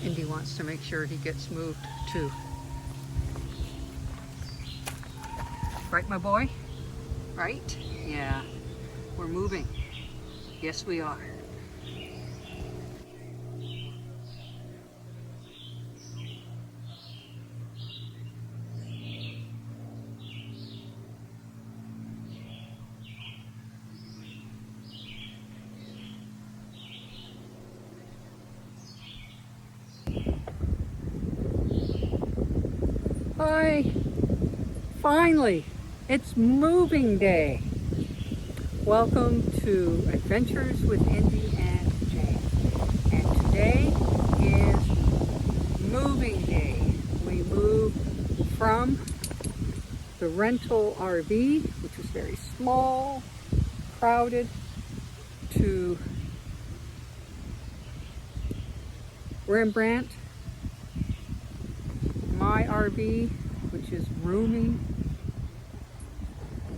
Indy wants to make sure he gets moved too. Right, my boy? Right? Yeah. We're moving. Yes, we are. Hi. Finally, it's moving day. Welcome to Adventures with Indy and Jane. And today is moving day. We move from the rental RV, which was very small, crowded, to Rembrandt, my RV, which is roomy.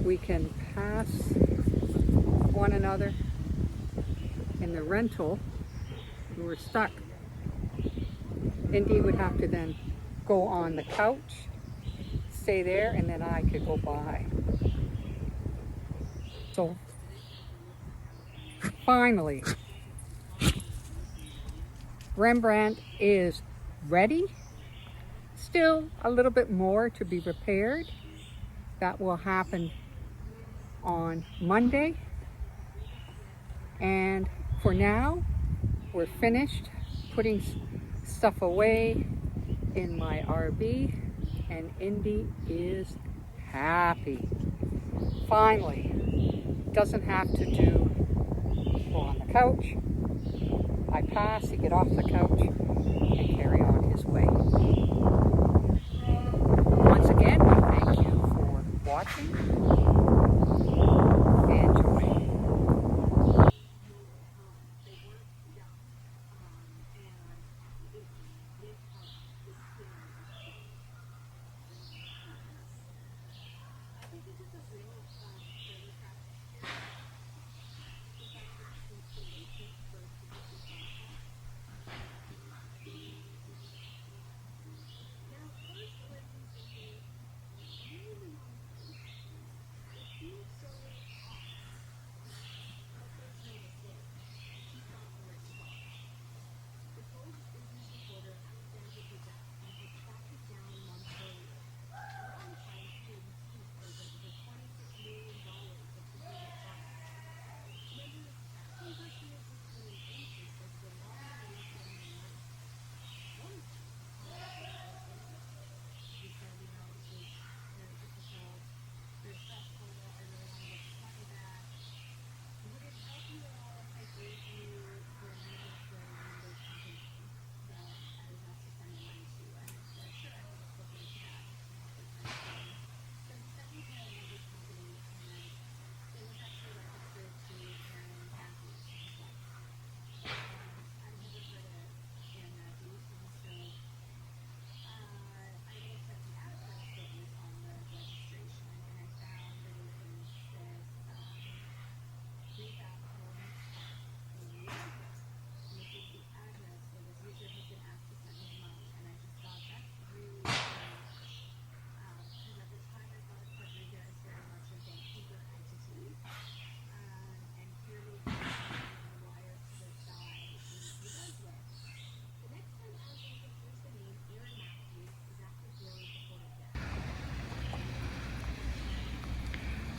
We can pass one another. In the rental, we were stuck. Indy would have to then go on the couch, stay there, and then I could go by. So finally, Rembrandt is ready. Still a little bit more to be repaired. That will happen on Monday. And for now, we're finished putting stuff away in my RV, and Indy is happy. Finally, doesn't have to go on the couch. I pass, he get off the couch and carry on his way. Once again, we thank you for watching. Enjoy.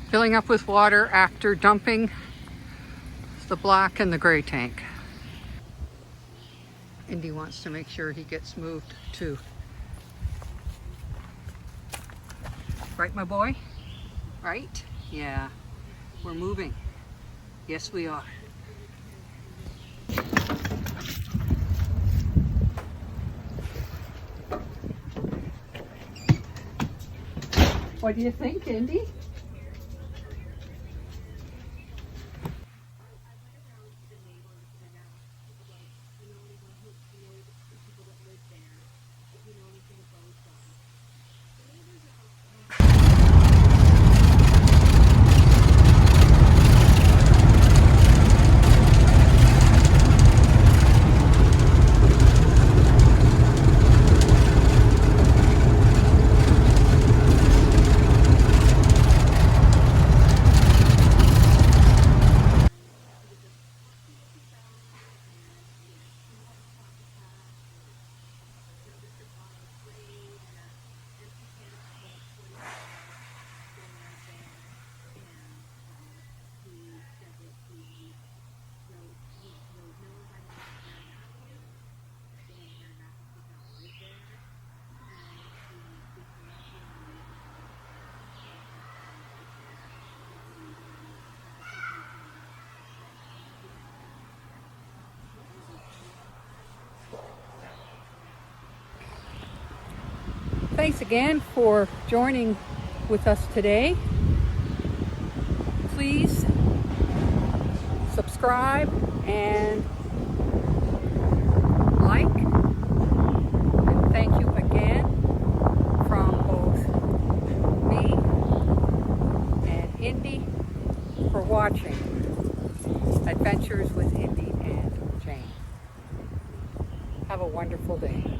Filling up with water after dumping the black and the gray tank. Indy wants to make sure he gets moved too. Right, my boy? Right? Yeah. We're moving. Yes, we are. What do you think, Indy? Thanks again for joining with us today. Please subscribe and like. And thank you again from both me and Indy for watching Adventures with Indy and Jane. Have a wonderful day.